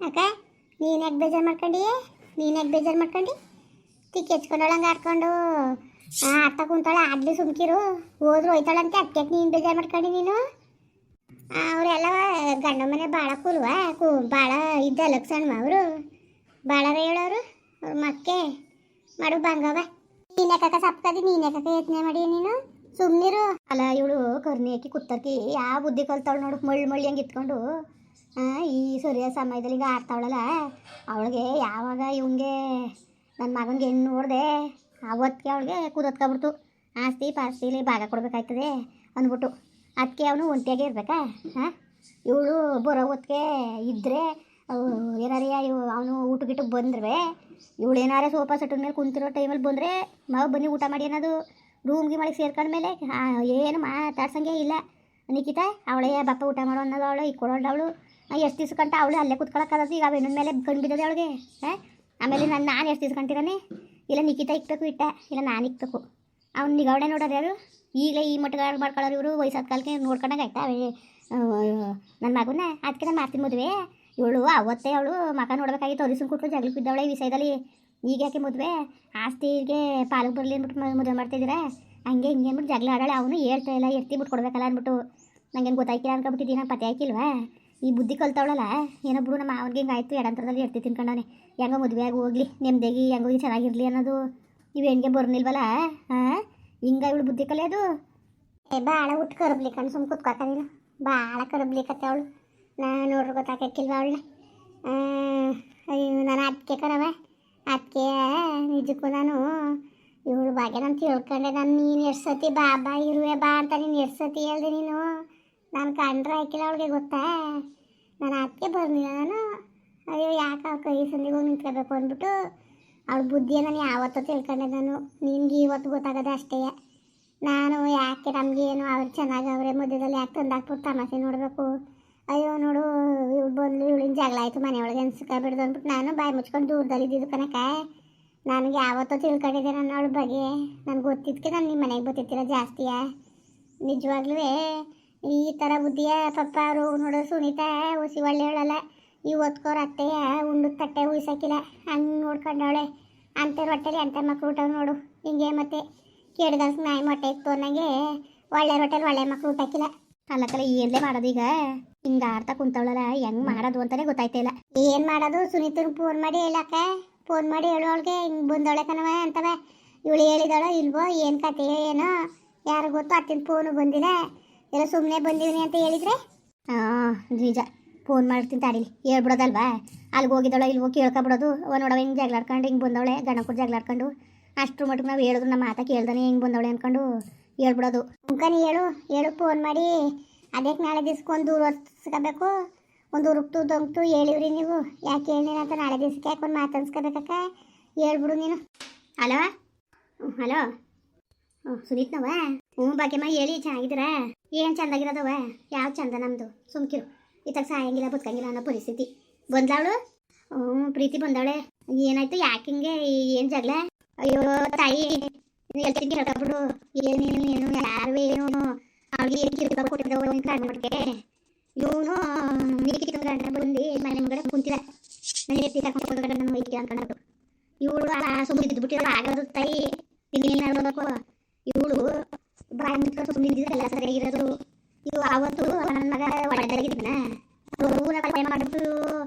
ಅಕ್ಕ ನೀನು ಯಾಕೆ ಬೇಜಾರು ಮಾಡ್ಕೊಂಡು ನೀನು ಯಾಕೆ ಬೇಜಾರು ಮಾಡ್ಕೊಂಡು ತಿಕ್ಕಿ ಹೆಚ್ಕೊಂಡೋಳಂಗೆ ಆಡ್ಕೊಂಡು ಅತ್ತ ಕುಂತಾಳ ಆಡ್ಲಿ ಸುಮ್ಕಿರು ಹೋದ್ರು ಹೋಯ್ತಾಳಂತೆ ಅದಕ್ಕೆ ನೀನು ಬೇಜಾರು ಮಾಡ್ಕೊಂಡು ನೀನು ಅವರೆಲ್ಲ ಗಂಡ ಮನೆ ಭಾಳ ಕೂಲ್ವಾ ಭಾಳ ಇದ್ದ ಲಕ್ಷಣ ಅವರು ಭಾಳರ ಹೇಳೋರು ಅವ್ರ ಮಕ್ಕೆ ಮಾಡು ಬಂಗವ ನೀನ್ಯಾಕ ಸಪ್ಕದಿ ನೀನ್ಯಾಕ ಯತ್ನೆ ಮಾಡಿ ನೀನು ಸುಮ್ಮನಿರು ಅಲ್ಲ ಇವಳು ಕರ್ನಿ ಹಾಕಿ ಕುತ್ತರ್ಕಿ ಯಾವ ಬುದ್ಧಿ ಕಲ್ತಾವಳು ನೋಡು ಮಳ್ಳಿ ಹಂಗೆ ಇತ್ಕೊಂಡು ಈ ಸರಿಯಾದ ಸಮಯದಲ್ಲಿ ಈಗ ಆಡ್ತಾವಳಲ್ಲ ಅವಳಿಗೆ ಯಾವಾಗ ಇವನಿಗೆ ನನ್ನ ಮಗನಿಗೆ ಹೆಣ್ಣು ನೋಡಿದೆ ಅವತ್ತಿಗೆ ಅವಳಿಗೆ ಕೂದತ್ಕೊಬಿಡ್ತು ಆಸ್ತಿ ಪಾಸ್ತಿಲಿ ಭಾಗ ಕೊಡಬೇಕಾಯ್ತದೆ ಅಂದ್ಬಿಟ್ಟು ಅದಕ್ಕೆ ಅವನು ಒಂಟಿಯಾಗೆ ಇರಬೇಕಾ ಇವಳು ಬರೋ ಹೊತ್ತಿಗೆ ಇದ್ದರೆ ಏನಾರೇ ಅವನು ಊಟಕ್ಕೆ ಬಂದ್ರೆ ಇವಳು ಏನಾರೇ ಸೋಫಾ ಸೆಟ್ಟಿನ ಮೇಲೆ ಕುಂತಿರೋ ಟೈಮಲ್ಲಿ ಬಂದರೆ ಮಾವು ಬನ್ನಿ ಊಟ ಮಾಡಿ ಅನ್ನೋದು ರೂಮ್ಗೆ ಮಾಡಿ ಸೇರ್ಕೊಂಡ್ಮೇಲೆ ಏನು ಮಾತಾಡ್ಸಂಗೆ ಇಲ್ಲ ನಿಖಿತ ಅವಳೇ ಬಪ್ಪ ಊಟ ಮಾಡೋ ಅನ್ನೋದು ಅವಳು ಈಗ ಕೊಡೋಳು ಅವಳು ಎಷ್ಟು ದಿವ್ಸ ಕಂಟ ಅವಳು ಅಲ್ಲೇ ಕುತ್ಕೊಳಕ್ಕಾಗದು ಈಗ ಹೆಣ್ಣಿನ ಮೇಲೆ ಕಣ್ಣು ಬಿದ್ದದೆ ಅವಳಿಗೆ ಆಮೇಲೆ ನಾನು ಎಷ್ಟು ದಿವ್ಸ ಕಂಟಿರಾನೆ ಇಲ್ಲ ನಿಖಿತ ಇಕ್ಬೇಕು ಇಲ್ಲ ನಾನು ಇಕ್ಬೇಕು ಅವ್ನು ನಿಗಾವಣೆ ನೋಡೋರು ಯಾರು ಈಗಲೇ ಈ ಮಟ್ಟಗಳು ಮಾಡ್ಕೊಳ್ಳೋರು ಇವರು ವಯಸ್ಸಾದ ಕಾಲಕ್ಕೆ ನೋಡ್ಕೊಂಡಾಗ ಆಯ್ತಾ ನನ್ನ ಮಗನ ಅದಕ್ಕೆ ನಾನು ಮಾಡ್ತೀನಿ ಮದುವೆ ಇವಳು ಅವತ್ತೇ ಅವಳು ಮಗ ನೋಡ್ಬೇಕಾಗಿತ್ತು ಅವ್ರಿಸು ಕೊಟ್ಟು ಜಗಳಕ್ಕೆ ಬಿದ್ದವಳೆ ಈ ವಿಷಯದಲ್ಲಿ ಈಗ ಯಾಕೆ ಮದುವೆ ಆಸ್ತಿಗೆ ಪಾಲಕ್ಕೆ ಬರಲಿ ಅಂದ್ಬಿಟ್ಟು ಮದುವೆ ಮಾಡ್ತಾಯಿದ್ದೀರಾ ಹಂಗೆ ಹಿಂಗೆ ಅಂದ್ಬಿಟ್ಟು ಜಗಳ ಆಡಾಳೆ ಅವನು ಹೇಳ್ತಾ ಇಲ್ಲ ಎತ್ತಿ ಬಿಟ್ಟು ಕೊಡ್ಬೇಕಲ್ಲ ಅಂದ್ಬಿಟ್ಟು ನಂಗೇನು ಗೊತ್ತಾಯ್ಕಿಲ್ಲ ಅನ್ಕೊಬಿಟ್ಟಿದ್ದೀನಿ ನಾನು ಪತ್ತೆ ಹಾಕಿಲ್ವಾ ಈ ಬುದ್ಧಿ ಕಲ್ತಾವಳಲ್ಲ ಏನೊಬ್ರು ನಮ್ಮ ಅವ್ನಿಗೆ ಹಿಂಗೆ ಆಯಿತು ಎಡಂತರದಲ್ಲಿ ಎತ್ತಿ ತಿನ್ಕೊಂಡವನೆ ಹೆಂಗೋ ಮದುವೆ ಆಗಿ ಹೋಗ್ಲಿ ನೆಮ್ಮದಿಯಾಗಿ ಹೆಂಗೋ ಚೆನ್ನಾಗಿರಲಿ ಅನ್ನೋದು ಇವೇನಿಗೆ ಬರ್ನಿಲ್ವಲ್ಲ ಹಿಂಗೆ ಇವಳು ಬುದ್ಧಿ ಕಲಿಯೋದು ಭಾಳ ಉಟ್ಟು ಕರಬ್ಲಿಕ್ಕಂಡು ಸುಮ್ಮ ಕುತ್ಕೊತಾನಿಲ್ಲ ಭಾಳ ಕರಬ್ಲಿಕ್ಕತ್ತೆ ಅವಳು ನಾನು ನೋಡ್ರಿ ಗೊತ್ತಾಕಿಲ್ವ ಅವಳನ್ನ ನಾನು ಅದಕ್ಕೆ ಕರವ ಅದಕ್ಕೆ ನಿಜಕ್ಕೂ ನಾನು ಇವಳು ಬಗ್ಗೆ ನಾನು ತಿಳ್ಕೊಂಡೆ ನಾನು ನೀನು ಎಷ್ಟು ಸತಿ ಬಾ ಇರುವೆ ಬಾ ಅಂತ ನೀನು ಎಷ್ಟು ಸತಿ ಹೇಳ್ದೆ ನೀನು ನಾನು ಕಂಡ್ರೆ ಹಾಕಿಲ್ಲ ಅವಳಿಗೆ ಗೊತ್ತಾ ನಾನು ಅದಕ್ಕೆ ಬರ್ಲಿಲ್ಲ ನಾನು ಅಯ್ಯೋ ಯಾಕೆ ಕೈ ಸಂದಿಗೆ ಹೋಗಿ ನಿಂತ್ಕೋಬೇಕು ಅಂದ್ಬಿಟ್ಟು ಅವಳ ಬುದ್ಧಿಯ ನಾನು ಯಾವತ್ತೂ ತಿಳ್ಕೊಂಡೆ ನಾನು ನಿನ್ಗೆ ಇವತ್ತು ಗೊತ್ತಾಗೋದು ಅಷ್ಟೇ ನಾನು ಯಾಕೆ ನಮಗೇನು ಅವ್ರು ಚೆನ್ನಾಗಿ ಅವರೇ ಮಧ್ಯದಲ್ಲಿ ಯಾಕೆ ತಂದಾಕ್ಬಿಟ್ಟು ತಮಾಷೆ ನೋಡಬೇಕು ಅಯ್ಯೋ ನೋಡು ಇವಳು ಬಂದು ಇವಳಿನ ಜಗಳ ಆಯಿತು ಮನೆಯೊಳಗೆ ಅನ್ಸ್ಕೊಬಿಡ್ದು ಅಂದ್ಬಿಟ್ಟು ನಾನು ಬಾಯಿ ಮುಚ್ಕೊಂಡು ದೂರದಲ್ಲಿ ಇದ್ದಿದ್ದು ಕನಕ ನನಗೆ ಯಾವತ್ತೂ ತಿಳ್ಕೊಂಡಿದ್ದೆ ನಾನು ಅವಳ ಬಗ್ಗೆ ನನಗೆ ಗೊತ್ತಿದ್ದಕ್ಕೆ ನಾನು ನಿಮ್ಮ ಮನೆಗೆ ಬರ್ತಿರ್ತೀರ ಜಾಸ್ತಿಯ ನಿಜವಾಗ್ಲೂ ಈ ಥರ ಬುದ್ಧಿಯ ಪಪ್ಪ ಅವರು ನೋಡು ಸುನೀತಾ ಹುಸಿ ಒಳ್ಳೆ ಹೇಳಲ್ಲ ಇವತ್ಕೋರ ಅತ್ತೆಯ ಉಂಡು ತಟ್ಟೆ ಉಯ್ಸಕ್ಕಿಲ್ಲ ಹಂಗೆ ನೋಡ್ಕೊಂಡವಳೆ ಅಂಥವ್ರ ಹೊಟ್ಟೆಲಿ ಅಂಥ ಮಕ್ಳು ಊಟ ನೋಡು ಹಿಂಗೆ ಮತ್ತೆ ಕೇಳಿದಲ್ಸ್ ನಾಯಿ ಮೊಟ್ಟೆ ಇತ್ತು ಅನ್ನಂಗೆ ಒಳ್ಳೆ ಹೊಟ್ಟೆಲಿ ಒಳ್ಳೆ ಮಕ್ಳು ಊಟಕ್ಕಿಲ್ಲ ಅಲ್ಲಕ್ಕಲ್ಲ ಏನ್ಲೇ ಮಾಡೋದು ಈಗ ಹಿಂಗೆ ಆಡ್ತಾ ಕುಂತವಳಲ್ಲ ಹೆಂಗೆ ಮಾಡೋದು ಅಂತಲೇ ಗೊತ್ತಾಯ್ತಾ ಇಲ್ಲ ಏನು ಮಾಡೋದು ಸುನೀತನ ಫೋನ್ ಮಾಡಿ ಹೇಳಕ್ಕ ಫೋನ್ ಮಾಡಿ ಹೇಳು ಅವಳಿಗೆ ಹಿಂಗೆ ಬಂದವಳೆ ಕಣವ ಅಂತವ ಇವಳು ಹೇಳಿದವಳು ಇಲ್ವೋ ಏನು ಕತೆ ಏನೋ ಯಾರು ಗೊತ್ತು ಅತ್ತಿನ ಫೋನು ಬಂದಿಲ್ಲ ಎಲ್ಲ ಸುಮ್ಮನೆ ಬಂದೀನಿ ಅಂತ ಹೇಳಿದ್ರೆ ನಿಜ ಫೋನ್ ಮಾಡ್ತೀನಿ ತಾಡಿಲಿ ಹೇಳ್ಬಿಡೋದಲ್ವಾ ಅಲ್ಲಿಗೆ ಹೋಗಿದ್ದವಳು ಇಲ್ವೋ ಕೇಳ್ಕೊಬಿಡೋದು ನೋಡವ ಹಿಂಗೆ ಜಗಳಾಡ್ಕೊಂಡು ಹಿಂಗೆ ಬಂದವಳೆ ಗಣಕರು ಜಗಳಾಡ್ಕೊಂಡು ಅಷ್ಟ್ರ ಮಟ್ಟಿಗೆ ನಾವು ಹೇಳಿದ್ರು ನಮ್ಮ ಮಾತಾ ಕೇಳ್ದಾನೆ ಹಿಂಗೆ ಬಂದವಳೆ ಅಂದ್ಕೊಂಡು ಹೇಳ್ಬಿಡೋದು ಅಂಕನಿ ಹೇಳು ಫೋನ್ ಮಾಡಿ ಅದಕ್ಕೆ ನಾಳೆ ದಿವ್ಸಕ್ಕೆ ಒಂದು ದೂರ ಹೊರ್ಸ್ಕೋಬೇಕು ಒಂದು ಉರುಕ್ತು ದೊಂಗ್ತು ಹೇಳಿವ್ರಿ ನೀವು ಯಾಕೆ ಹೇಳಿನ ಅಂತ ನಾಳೆ ದಿವ್ಸಕ್ಕೆ ಯಾಕೆ ಒಂದು ಮಾತಾಡ್ಸ್ಕೋಬೇಕಕ್ಕ ಹೇಳ್ಬಿಡು ನೀನು ಹಲೋ ಹಲೋ ಸುನೀತ್ನವ ಭಾಗ್ಯಮ್ಮ ಹೇಳಿ ಚೆನ್ನಾಗಿದ್ದೀರಾ ಏನು ಚಂದಾಗಿರೋದವ ಯಾವ ಚಂದ ನಮ್ಮದು ಸುಮ್ಕಿರು ಇತ್ತಾಗ ಸಾಯಂಗಿಲ್ಲ ಬದುಕಂಗಿಲ್ಲ ಅನ್ನೋ ಪರಿಸ್ಥಿತಿ ಬಂದವಳು ಪ್ರೀತಿ ಬಂದವಳೆ ಏನಾಯ್ತು ಯಾಕೆ ಹಿಂಗೆ ಏನು ಜಗಳ ಅಯ್ಯೋ ತಾಯಿ ಹೇಳ್ತೀನಿ ಹೇಳ್ಕೊಬಿಡು ಏನು ಯಾರು ಏನು ಅವ್ಳಿಗೆ ಏನು ಕಿರ್ಕ ಕೊಟ್ಟಿದ್ದವು ಕಾಣ್ಬಿಟ್ಟೆ ಇವನು ನೀರು ಗಂಡ ಬಂದು ಮನೆ ಮುಂಗಡೆ ಕುಂತಿಲ್ಲ ನಾನು ಎತ್ತಿ ಕರ್ಕೊಂಡು ಗಂಡ ನನ್ನ ಮೈಗೆ ಅನ್ಕೊಂಡದ್ದು ಇವಳು ಸುಮ್ಮನೆ ಇದ್ಬಿಟ್ಟಿರೋ ಆಗೋದು ತಾಯಿ ತಿಂದಿನ ನೋಡ್ಬೇಕು ಇವಳು ಬಾಯಿ ಮುಚ್ಕೊಂಡು ಸುಮ್ಮನೆ ನಿಂತಿದ್ದಲ್ಲ ಸರಿಯಾಗಿರೋದು ಇವು ಆವತ್ತು ನನ್ನ ಮಗ ಒಳ್ಳೆದಾಗಿದ್ದನ ಊರಾಗ ಮಾಡಿಬಿಟ್ಟು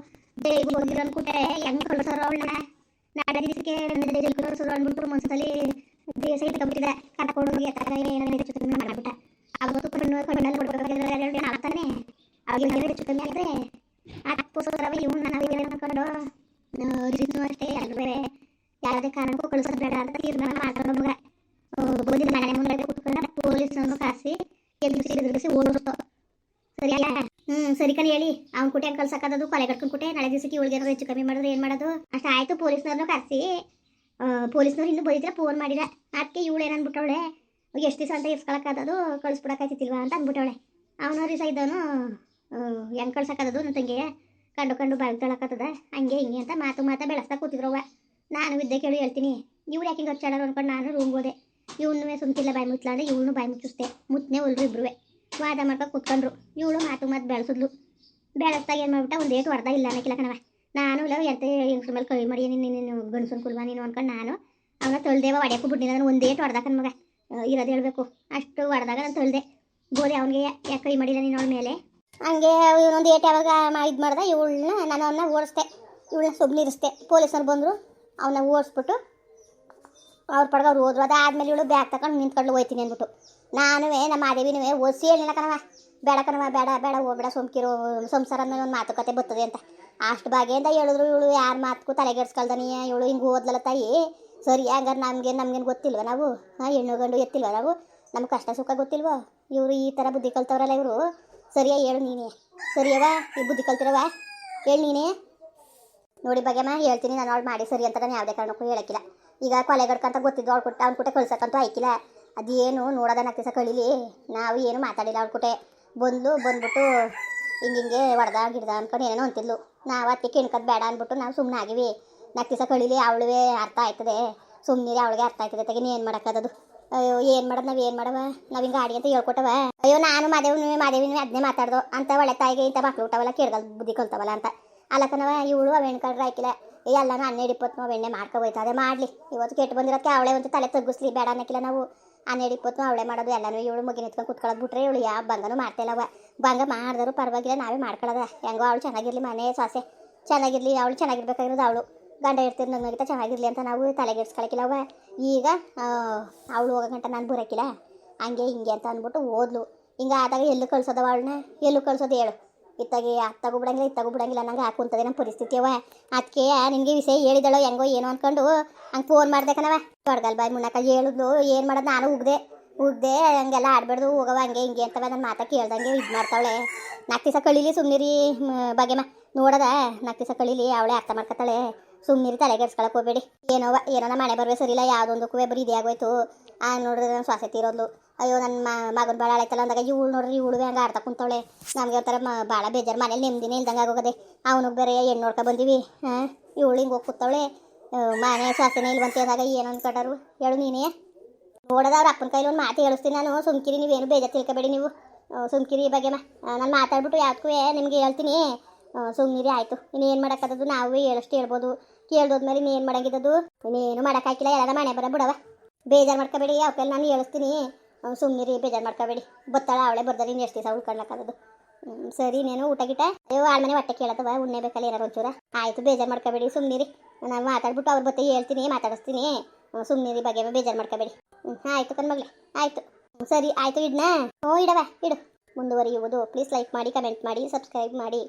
ದೇವಿಗೆ ಹೋಗಿರೋ ಅನ್ಕುಟ್ಟೆ ಹೆಂಗೆ ಕಳ್ಸೋರು ಅವಳನ್ನ ನಾಳೆ ದಿವಸಕ್ಕೆ ಕಳ್ಸೋರು ಅಂದ್ಬಿಟ್ಟು ಮನ್ಸದಲ್ಲಿ ದೇಶ ಇಟ್ಕೊಂಡ್ಬಿಟ್ಟಿದೆ ಕಟ್ಕೊಂಡು ಏನಾದ್ರು ಮಾಡ್ಬಿಟ್ಟ ಅವತ್ತು ಕಣ್ಣಲ್ಲಿ ಕೊಡ್ಬೇಕಾದ್ರೆ ಆಗ್ತಾನೆ ಅವಾಗ ಹೆಚ್ಚು ಕಮ್ಮಿ ಆಗಿದ್ರೆ ಅದಕ್ಕೋಸ್ಕರ ಇವ್ನು ನಾನು ಅನ್ಕೊಂಡು ಅಷ್ಟೇ ಯಾರು ಬೇರೆ ಯಾವುದೇ ಕಾರಣಕ್ಕೂ ಕಳಿಸೋದು ಬೇಡ ಅಂತ ತೀರ್ಮಾನ ಮಾಡ್ಕೊಂಡು ಮಗ ಬಂದಿದ್ದ ಮನೆ ಮುಂದೆ ಕೂತ್ಕೊಂಡು ಪೊಲೀಸನ್ನು ಕಾಸಿ ಎದುರಿಸಿ ಓಡಿಸ್ತು ಸರಿಯಲ್ಲ ಸರಿ ಕಣ್ ಹೇಳಿ ಅವ್ನ ಕುಟೆ ಹೆಂಗೆ ಕಳ್ಸಕ್ಕದು ಕೊಲೆ ಕಟ್ಕೊಂಡು ಕುಟೆ ನಾಳೆ ದಿವಸಕ್ಕೆ ಇವಳಿಗೆ ಏನಾದ್ರು ಹೆಚ್ಚು ಕಮ್ಮಿ ಮಾಡಿದ್ರೆ ಏನು ಮಾಡೋದು ಅಷ್ಟು ಆಯಿತು ಪೊಲೀಸ್ನವ್ರನ್ನೂ ಕರೆಸಿ ಪೊಲೀಸ್ನವ್ರು ಇನ್ನೂ ಬೈದ್ರೆ ಫೋನ್ ಮಾಡಿಲ್ಲ ಅದಕ್ಕೆ ಇವಳು ಏನಂದ್ಬಿಟ್ಟವಳೆ ಎಷ್ಟು ದಿವಸ ಅಂತ ಇರ್ಸ್ಕೊಳಕ್ಕಾದದು ಕಳಿಸ್ಬಿಡಕ್ಕಾಯ್ತಿಲ್ವಾ ಅಂತ ಅಂದ್ಬಿಟ್ಟವಳೆ ಅವನು ರಿಸ ಇದ್ದವನು ಹೆಂಗೆ ಕಳ್ಸಕ್ಕದದು ನನ್ನ ತಂಗಿಗೆ ಕಂಡು ಬಾಯಿ ತಳಕತ್ತದ ಹಂಗೆ ಹಿಂಗೆ ಅಂತ ಮಾತಾ ಬೆಳೆಸ್ತಾ ಕೂತಿದ್ರವ ನಾನು ವಿದ್ಯೆ ಕೇಳಿ ಹೇಳ್ತೀನಿ ಇವ್ರು ಯಾಕೆ ಹಿಂಗೆ ಹಚ್ಚಾಡೋರು ಅಂದ್ಕೊಂಡು ನಾನು ರೂಮ್ಗೆ ಹೋದೆ ಇವನು ಸುಮ್ಕಿಲ್ಲ ಬಾಯಿ ಮುಚ್ಚಲಾಂದ್ರೆ ಇವಳು ಬಾಯಿ ಮುಚ್ಚಿಸ್ತೆ ಮುತ್ತನೆ ಒಲ್ರು ಇಬ್ರು ವಾದ ಮಾಡ್ಕೊಂಡು ಕೂತ್ಕೊಂಡ್ರು ಇವಳು ಮಾತು ಬೆಳೆಸಿದ್ಲು ಬೆಳೆಸ್ದಾಗ ಏನು ಮಾಡ್ಬಿಟ್ಟ ಒಂದು ಏಟು ಹೊಡೆದ ಇಲ್ಲ ಅನ್ನಕ್ಕಿಲ್ಲ ಕಣವ ನಾನು ಇಲ್ಲ ಎಂತ ಹೆಂಗ್ಸ್ರ ಮೇಲೆ ಕೈ ಮಾಡಿ ನೀನು ಗಂಡಸನ್ ಕುಲ್ವಾ ನೀನು ಅನ್ಕೊಂಡು ನಾನು ಅವನ ತೊಳ್ದೇವ ಹೊಡ್ಯಕ್ಕೂ ಬಿಟ್ಟಿಲ್ಲ ನಾನು ಒಂದೇ ಹೊಡೆದಾಕನ್ ಮಗ ಇರೋದು ಹೇಳ್ಬೇಕು ಅಷ್ಟು ಹೊಡೆದಾಗ ನಾನು ತೊಳ್ದೆ ಬೋದೆ ಅವನಿಗೆ ಯಾಕೆ ಕೈ ಮಾಡಿಲ್ಲ ನೀನು ಅವಳ ಮೇಲೆ ಹಂಗೆ ಇವನೊಂದು ಏಟ್ ಯಾವಾಗ ಇದು ಮಾಡ್ದೆ ಇವಳನ್ನ ನಾನು ಅವನ್ನ ಓಡಿಸ್ದೆ ಇವಳನ್ನ ಸುಮ್ಮನಿರಿಸ್ದೆ ಪೊಲೀಸರು ಬಂದರು ಅವನ್ನ ಓಡಿಸ್ಬಿಟ್ಟು ಅವ್ರ ಪಡ್ಗೆ ಅವ್ರು ಹೋದ್ರು ಅದಾದ್ಮೇಲೆ ಇವಳು ಬ್ಯಾಗ್ ತಗೊಂಡು ನಿಂತ್ಕೊಂಡು ಹೋಯ್ತೀನಿ ಅಂದ್ಬಿಟ್ಟು ನಾನು ನಮ್ಮ ಮಾದೇವಿನೂ ಓದಿಸಿ ಹೇಳಿಲ್ಲ ಕಣವ ಬೇಡ ಕಣವ ಬೇಡ ಬೇಡ ಹೋಗ್ಬೇಡ ಸೋಂಕಿರೋ ಸಂಸಾರ ಮೇಲೆ ಒಂದು ಮಾತುಕತೆ ಬರ್ತದೆ ಅಂತ ಅಷ್ಟು ಭಾಗ್ಯದಿಂದ ಹೇಳಿದ್ರು ಇವಳು ಯಾರ ಮಾತಕ್ಕೂ ತಲೆಗೆಡ್ಸ್ಕೊಳ್ದನಿ ಇವಳು ಹಿಂಗೆ ಓದ್ಲಲ್ಲ ತಾಯಿ ಸರಿ ಹಂಗಾರೆ ನಮ್ಗೇನು ಗೊತ್ತಿಲ್ವ ನಾವು ಹೆಣ್ಣು ಗಂಡು ಎತ್ತಿಲ್ವ ನಾವು ನಮ್ಗೆ ಕಷ್ಟ ಸುಖ ಗೊತ್ತಿಲ್ವ ಇವರು ಈ ಥರ ಬುದ್ಧಿ ಕಲ್ತವ್ರಲ್ಲ ಇವರು ಸರಿಯಾ ಹೇಳು ನೀನೇ ಸರಿಯವ ಈ ಬುದ್ಧಿ ಕಲ್ತಿರವ ಹೇಳಿ ನೀನೇ ನೋಡಿ ಬಗ್ಗೆಮ್ಮ ಹೇಳ್ತೀನಿ ನಾನು ಅವಳು ಮಾಡಿ ಸರಿ ಅಂತ ನಾನು ಯಾವುದೇ ಕಾರಣಕ್ಕೂ ಹೇಳಕ್ಕಿಲ್ಲ ಈಗ ಕೊಲೆಗಡ್ಕಂತ ಗೊತ್ತಿದ್ದು ಅವ್ಳು ಕೊಟ್ಟು ಅವ್ನ ಕುಟೆ ಕಳ್ಸಕ್ಕಂತೂ ಆಯ್ಕಿಲ್ಲ ಅದೇನು ನೋಡೋದ ನಕ್ಕಿಸ ಕಳೀಲಿ ನಾವು ಏನು ಮಾತಾಡಿಲ್ಲ ಅವ್ಳ ಕುಟೆ ಬಂದ್ಬಿಟ್ಟು ಹಿಂಗೆ ಹೊಡೆದ ಗಿಡ್ದ ಅಂದ್ಕೊಂಡು ಏನೋ ಅಂತಿದ್ಲು ನಾವು ಅದಕ್ಕೆ ಕಿಣ್ಕದ್ ಬೇಡ ಅಂದ್ಬಿಟ್ಟು ನಾವು ಸುಮ್ಮನೆ ಆಗಿವಿ ನಕ್ಕಿಸ ಕಳೀಲಿ ಅವಳುವೆ ಅರ್ಥ ಆಯ್ತದೆ ಸುಮ್ಮನೆ ಅವಳಿಗೆ ಅರ್ಥ ಆಯ್ತದೆ ತಗಿ ಏನು ಮಾಡೋಕ್ಕದದು ಅಯ್ಯೋ ಏನು ಮಾಡೋದು ನಾವು ಏನು ಮಾಡವ ನಾವು ಹಿಂಗೆ ಗಾಡಿ ಅಂತ ಹೇಳ್ಕೊಟ್ಟವ ಅಯ್ಯೋ ನಾನು ಮಾದೇವಿನೂ ಅದನ್ನೇ ಮಾತಾಡ್ದು ಅಂತ ಒಳ್ಳೆ ತಾಯಿಗೆ ಇಂಥ ಮಕ್ಳು ಊಟವಲ್ಲ ಕೇಳ್ಗಲ್ ಬುದ್ಧಿ ಕಲ್ತವಲ್ಲ ಅಂತ ಅಲ್ಲಕ್ಕನವ ಇವಳು ಅವೆಣ್ಣೆ ಕಡ್ರೆ ಹಾಕಿಲ್ಲ ಎಲ್ಲನೂ 12-20 ಅವೆಣ್ಣೆ ಮಾಡ್ಕೊಬೋಯ್ತು ಅದೇ ಮಾಡಲಿ ಇವತ್ತು ಕೆಟ್ಟು ಬಂದಿರೋಕ್ಕೆ ಅವಳೇ ಒಂದು ತಲೆ ತಗ್ಗಿಸ್ಲಿ ಬೇಡ ಅನ್ನಕ್ಕಿಲ್ಲ ನಾವು 12-20 ಅವಳೇ ಮಾಡೋದು ಎಲ್ಲನೂ ಇವಳು ಮುಗಿ ನಿಂತ್ಕೊಂಡು ಕುತ್ಕೊಳ್ಳೋದು ಬಿಟ್ರೆ ಇವಳು ಯಾವ ಭಂಗನೂ ಮಾಡ್ತಾಯಿಲ್ಲವ ಭಂಗ ಮಾಡಿದ್ರು ಪರವಾಗಿಲ್ಲ ನಾವೇ ಮಾಡ್ಕೊಳ್ಳೋದ ಹೆಂಗೋ ಅವಳು ಚೆನ್ನಾಗಿರಲಿ ಮನೆ ಸೊಸೆ ಚೆನ್ನಾಗಿರಲಿ ಅವಳು ಚೆನ್ನಾಗಿರ್ಬೇಕಾಗಿರೋದು ಅವಳು ಗಂಡ ಇರ್ತಿರ್ ನಮಗಿಂತ ಚೆನ್ನಾಗಿರಲಿ ಅಂತ ನಾವು ತಲೆಗೆಡ್ಸ್ಕೊಳಕ್ಕಿಲ್ಲವ ಈಗ ಅವಳು ಹೋಗೋಗಂಟ ನಾನು ಬರೋಕ್ಕಿಲ್ಲ ಹಂಗೆ ಹಿಂಗೆ ಅಂತ ಅಂದ್ಬಿಟ್ಟು ಓದ್ಲು ಹಿಂಗೆ ಆದಾಗ ಎಲ್ಲೂ ಕಳ್ಸೋದವ ಅವಳನ್ನ ಎಲ್ಲೂ ಕಳ್ಸೋದು ಹೇಳು ಅತ್ತಾಗೂ ಬಿಡಂಗಿಲ್ಲ ನಂಗೆ ಹಾಕುಂತದೆ ನಮ್ಮ ಪರಿಸ್ಥಿತಿ ಅವ ಅದಕ್ಕೆ ನಿನಗೆ ವಿಷಯ ಹೇಳಿದಳು ಹೆಂಗೋ ಏನೋ ಅಂದ್ಕೊಂಡು ಹಂಗೆ ಫೋನ್ ಮಾಡ್ದೆ ಕಣವ ತೊಡ್ಗಲ್ ಬಾಯ್ ಮುನ್ನಕ ಹೇಳಿದ್ಲು ಏನು ಮಾಡೋದು ನಾನು ಉಗ್ದೆ ಹಂಗೆಲ್ಲ ಆಡ್ಬಾರ್ದು ಹೋಗವ ಹಂಗೆ ಹಿಂಗೆ ಅಂತವ ನನ್ನ ಮಾತಾ ಕೇಳ್ದಂಗೆ ಇದು ಮಾಡ್ತಾವಳೆ 4 ದಿವಸ ಕಳೀಲಿ ಸುಮ್ಮನಿರಿ ಬಗೆಮ್ಮ ನೋಡದ 4 ದಿವಸ ಕಳೀಲಿ ಅವಳೇ ಅರ್ಥ ಮಾಡ್ಕೊತಾಳೆ ಸುಮ್ಮನಿರಿ ತಲೆಗೆಡ್ಸ್ಕೊಳಕ್ಕೆ ಹೋಗ್ಬೇಡಿ ಏನೋ ನಮ್ಮ ಮನೆ ಬರುವೆ ಸರಿಯಿಲ್ಲ ಯಾವುದೊಂದಕ್ಕೂ ಬರೀ ಇದೇ ಆಗೋಯ್ತು ನೋಡಿದ್ರೆ ನನ್ನ ಶ್ವಾಸ ತೀರೋದ್ಲು ಅಯ್ಯೋ ನನ್ನ ಮಗನ ಭಾಳ ಆಯ್ತಲ್ಲ ಅಂದಾಗ ಇವಳು ನೋಡ್ರಿ ಇವಳು ಹಂಗೆ ಆಡ್ತಾ ಕುಂತವಳೆ ನಮಗೆ ಒಂಥರ ಭಾಳ ಬೇಜಾರು ಮನೇಲಿ ನೆಮ್ಮದಿನೇ ಇಲ್ದಂಗೆ ಆಗೋಗದೆ ಅವನಿಗೆ ಬೇರೆ ಹೆಣ್ಣು ನೋಡ್ಕೊ ಬಂದೀವಿ ಇವಳು ಹಿಂಗೆ ಹೋಗಿ ಕೂತವಳೆ ಮನೆ ಶ್ವಾಸನೇ ಇಲ್ವಂತೆ ಅಂದಾಗ ಏನು ಅನ್ಕೊಂಡರು ಹೇಳು ನೀನೇ ನೋಡೋದು ಅವ್ರ ಅಪ್ಪನ ಕೈಲಿ ಒಂದು ಮಾತು ಹೇಳಿಸ್ತೀನಿ ನಾನು ಸುಮ್ಕಿರಿ ನೀವೇನು ಬೇಜಾರು ತಿಳ್ಕೊಬೇಡಿ ನೀವು ಸುಮ್ಕಿರಿ ಬಗ್ಗೆಮ್ಮ ನಾನು ಮಾತಾಡ್ಬಿಟ್ಟು ಯಾವ್ದಕ್ಕೂ ನಿಮಗೆ ಹೇಳ್ತೀನಿ ಸುಮ್ಮನಿರಿ ಆಯಿತು ಇನ್ನೇನು ಮಾಡೋಕ್ಕದ್ದು ನಾವು ಹೇಳಷ್ಟು ಹೇಳ್ಬೋದು ಕೇಳ್ದೋದ್ಮೇಲೆ ಇನ್ನೇನು ಮಾಡೋಂಗಿದ್ದದು ಇನ್ನೇನು ಮಾಡೋಕ್ಕಾಗಿಲ್ಲ ಎಲ್ಲ ಮನೆ ಬಿಡವ ಬೇಜಾರು ಮಾಡ್ಕೋಬೇಡಿ ಅವಕ್ಕೆಲ್ಲ ನಾನು ಹೇಳಿಸ್ತೀನಿ ಸುಮ್ಮನಿರಿ ಬೇಜಾರು ಮಾಡ್ಕೋಬೇಡಿ ಬತ್ತಾಳ ಅವಳೇ ಬರ್ದಾರೆ ಇನ್ನು ಎಷ್ಟು ದಿವಸ ಉಳ್ಕೊಳ್ಳೋಕ್ಕಾಗೋದು ಸರಿ ನೀನು ಊಟ ಗಿಟ ಅಯ್ಯೋ ಆಳ್ಮನೆ ಹೊಟ್ಟೆ ಕೇಳತ್ತವ ಉಣ್ಣೆ ಬೇಕಲ್ಲ ಏನಾರು ಒಂಚೂರ ಆಯಿತು ಬೇಜಾರು ಮಾಡ್ಕೋಬೇಡಿ ಸುಮ್ಮನಿರಿ ನಾನು ಮಾತಾಡ್ಬಿಟ್ಟು ಅವ್ರ ಬತ್ತೆ ಹೇಳ್ತೀನಿ ಮಾತಾಡಿಸ್ತೀನಿ ಸುಮ್ಮನಿರಿ ಬಗ್ಗೆ ಬೇಜಾರು ಮಾಡ್ಕೋಬೇಡಿ ಆಯಿತು ಕಣ್ಮಗ್ಳೆ ಆಯಿತು ಸರಿ ಆಯಿತು ಇಡ್ನಾ ಇಡವ ಇಡು ಮುಂದುವರಿಯುವುದು ಪ್ಲೀಸ್ ಲೈಕ್ ಮಾಡಿ ಕಮೆಂಟ್ ಮಾಡಿ ಸಬ್ಸ್ಕ್ರೈಬ್ ಮಾಡಿ